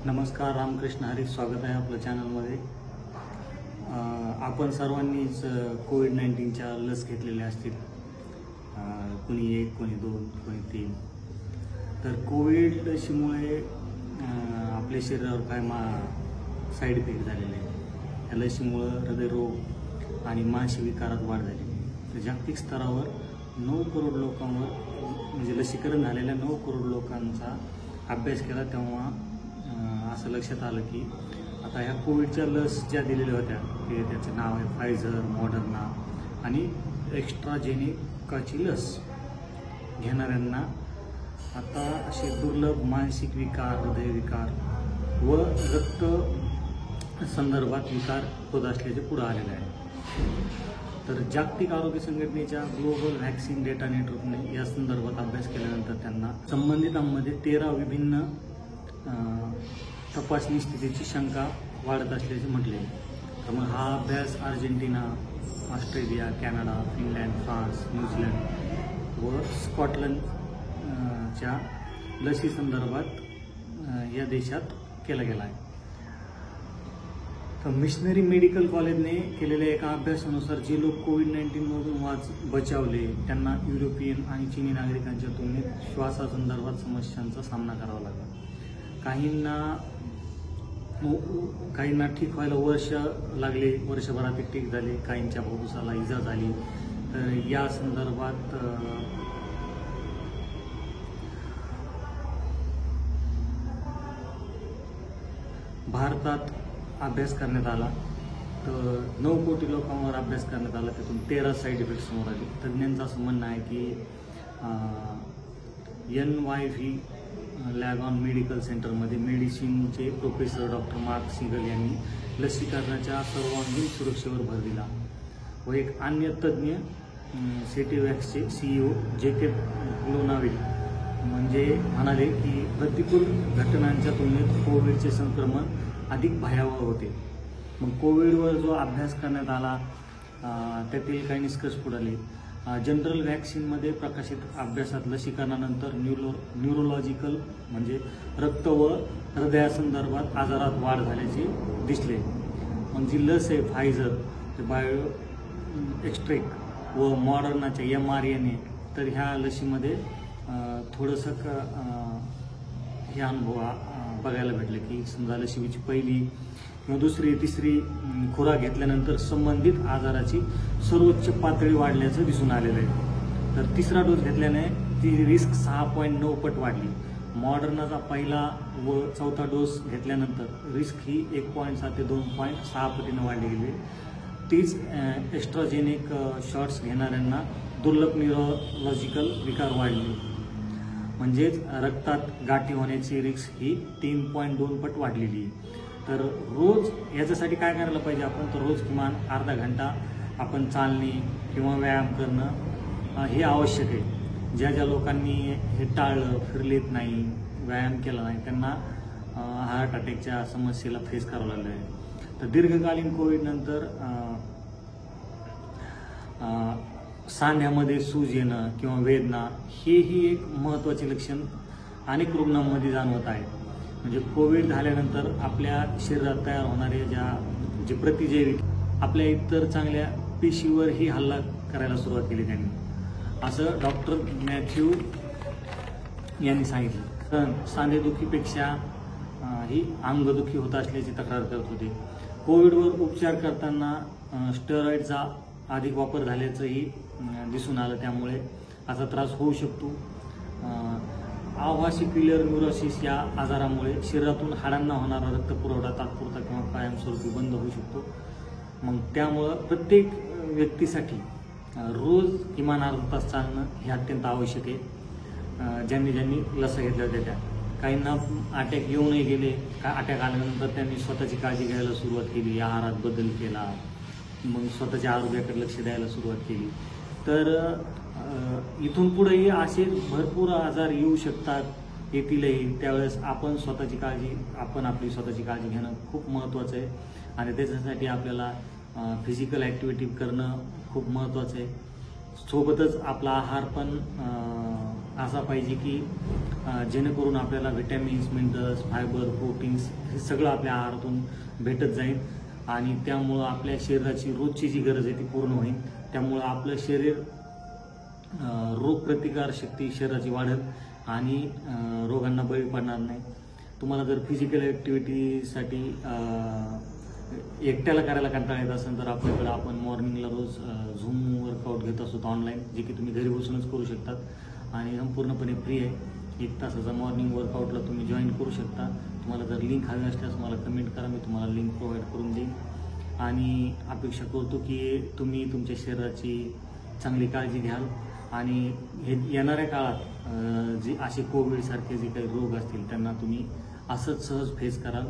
नमस्कार, रामकृष्ण हरी. स्वागत आहे आपल्या चॅनलमध्ये. आपण सर्वांनीच कोविड-19च्या लस घेतलेल्या असतील. कोणी 1, कोणी 2, कोणी 3. तर कोविड लसीमुळे आपल्या शरीरावर काय साईड इफेक्ट झालेले आहे. या लसीमुळं हृदयरोग आणि मानसिक विकारात वाढ झाली. तर जागतिक स्तरावर 9 करोड लोकांवर म्हणजे लसीकरण झालेल्या 9 करोड लोकांचा अभ्यास केला. तेव्हा असं लक्षात आलं की आता ह्या कोविडच्या लस ज्या दिलेल्या होत्या ते त्याचं नाव आहे फायझर, मॉडर्ना आणि ॲस्ट्राझेनेकाची लस घेणाऱ्यांना आता असे दुर्लभ मानसिक विकार, हृदयविकार व रक्त संदर्भात विकार होत असल्याचे पुढे आलेले आहे. तर जागतिक आरोग्य संघटनेच्या ग्लोबल व्हॅक्सिन डेटा नेटवर्कने या संदर्भात अभ्यास केल्यानंतर त्यांना संबंधितांमध्ये 13 विभिन्न तपासणी स्थितीची शंका वाढत असल्याचे म्हटले. तर मग हा अभ्यास Argentina, Australia, Canada, Finland, France, New Zealand व स्कॉटलंडच्या लसी संदर्भात या देशात केला गेला आहे. तर मिशनरी मेडिकल कॉलेजने केलेल्या एका अभ्यासानुसार जे लोक कोविड-19मधून बचावले त्यांना युरोपियन आणि चीनी नागरिकांच्या तुलनेत श्वासासंदर्भात समस्यांचा सामना करावा लागला. काहींना ठीक व्हायला वर्ष लागले, वर्षभरात ठीक झाले, काहींच्या फुफ्फुसाला इजा झाली. तर या संदर्भात भारतात अभ्यास करण्यात आला. तर 9 कोटी लोकांवर अभ्यास करण्यात आला. त्यातून 13 साईड इफेक्ट समोर आले. तज्ज्ञांचं असं म्हणणं आहे की NYV लॅगॉन मेडिकल सेंटरमध्ये मेडिसिनचे प्रोफेसर डॉक्टर मार्क सिगल यांनी लसीकरणाच्या सर्वांगीण सुरक्षेवर भर दिला व एक अन्य तज्ज्ञ सेटिवॅक्सचे CEO जेकेब ग्लोनाविल म्हणाले की प्रतिकूल घटनांच्या तुलनेत कोविडचे संक्रमण अधिक भयावह होते. मग कोविडवर जो अभ्यास करण्यात आला त्यातील काही निष्कर्ष पुढे आले. जनरल व्हॅक्सिनमध्ये प्रकाशित अभ्यासात लसीकरणानंतर न्यूरोलॉजिकल म्हणजे रक्त व हृदयासंदर्भात आजारात वाढ झाल्याचे दिसले. मग जी लस आहे फायझर, बायोएक्स्ट्रेक व मॉडर्नाच्या mRNA, तर ह्या लसीमध्ये थोडंसं हे अनुभव बघायला भेटले की समजा लसीची पहिली किंवा दुसरी, तिसरी खुराक घेतल्यानंतर संबंधित आजाराची सर्वोच्च पातळी वाढल्याचं दिसून आलेलं आहे. तर तिसरा डोस घेतल्याने ती रिस्क 6.9 पट वाढली. मॉडर्नाचा पहिला व चौथा डोस घेतल्यानंतर रिस्क ही 1.7 ते 2.6 पटीने वाढली गेली. तीच ॲस्ट्राझेनेक शॉट्स घेणाऱ्यांना दुर्लभ न्यूरोलॉजिकल विकार वाढले. म्हणजेच रक्तात गाठी होण्याची रिस्क ही 3.2 पट वाढलेली. तर रोज याच्यासाठी काय करायला पाहिजे आपण, तर रोज किमान अर्धा घंटा आपण चालणे किंवा व्यायाम करणं हे आवश्यक आहे. ज्या लोकांनी हे टाळलं, फिरलेत नाही, व्यायाम केला नाही, त्यांना हार्ट अटॅकच्या समस्येला फेस करावं लागलं आहे. तर दीर्घकालीन कोविडनंतर सांध्यामध्ये सूज येणं किंवा वेदना हेही एक महत्त्वाचे लक्षण अनेक रुग्णांमध्ये जाणवत आहे. म्हणजे कोविड झाल्यानंतर आपल्या शरीरात तयार होणारे जे प्रतिजैविक आपल्या इतर चांगल्या पेशीवरही हल्ला करायला सुरुवात केली त्यांनी, असं डॉक्टर मॅथ्यू यांनी सांगितलं. तर सांधेदुखीपेक्षा ही अंगदुखी होत असल्याची तक्रार करत होते. कोविडवर उपचार करताना स्टेरॉइडचा अधिक वापर झाल्याचंही दिसून आलं. त्यामुळे असा त्रास होऊ शकतो. आव्हासिक्युलर न्यूरोसिस या आजारामुळे शरीरातून हाडांना होणारा रक्तपुरवठा तात्पुरता किंवा कायमस्वरूपी बंद होऊ शकतो. मग त्यामुळं प्रत्येक व्यक्तीसाठी रोज किमान अर्धा तास चालणं हे अत्यंत आवश्यक आहे. ज्यांनी लस घेतल्या होत्या त्या काहींना अटॅक येऊनही गेले. अटॅक आल्यानंतर त्यांनी स्वतःची काळजी घ्यायला सुरुवात केली, आहारात बदल केला, मग स्वतःच्या आरोग्याकडे लक्ष द्यायला सुरुवात केली. तर इथून पुढेही असे भरपूर आजार येऊ शकतात, येतीलही. त्यावेळेस आपण आपली स्वतःची काळजी घेणं खूप महत्त्वाचं आहे. आणि त्याच्यासाठी आपल्याला फिजिकल ॲक्टिव्हिटी करणं खूप महत्त्वाचं आहे. सोबतच आपला आहार पण असा पाहिजे की जेणेकरून आपल्याला व्हिटॅमिन्स, मिनरल्स, फायबर, प्रोटीन्स हे सगळं आपल्या आहारातून भेटत जाईल आणि त्यामुळं आपल्या शरीराची रोजची जी गरज आहे ती पूर्ण होईल. त्यामुळं आपलं शरीर रोगप्रतिकार शक्ती शरीराची वाढेल आणि रोगांना बळी पडणार नाही. तुम्हाला जर फिजिकल ॲक्टिव्हिटीसाठी एकट्याला करायला कंटाळा येत असेल तर आपल्याकडे आपण मॉर्निंगला रोज झूम वर्कआउट घेत असतो ऑनलाईन, जे की तुम्ही घरी बसूनच करू शकतात आणि संपूर्णपणे फ्री आहे. 1 तासाचा मॉर्निंग वर्कआउटला तुम्ही जॉईन करू शकता. तुम्हाला जर लिंक हवी असल्यास मला कमेंट करा, मी तुम्हाला लिंक प्रोव्हाइड करून देईन. आणि अपेक्षा करतो की तुम्ही तुमच्या शरीराची चांगली काळजी घ्याल आणि हे येणाऱ्या काळात जे असे कोविडसारखे जे काही रोग असतील त्यांना तुम्ही असंच सहज फेस कराल.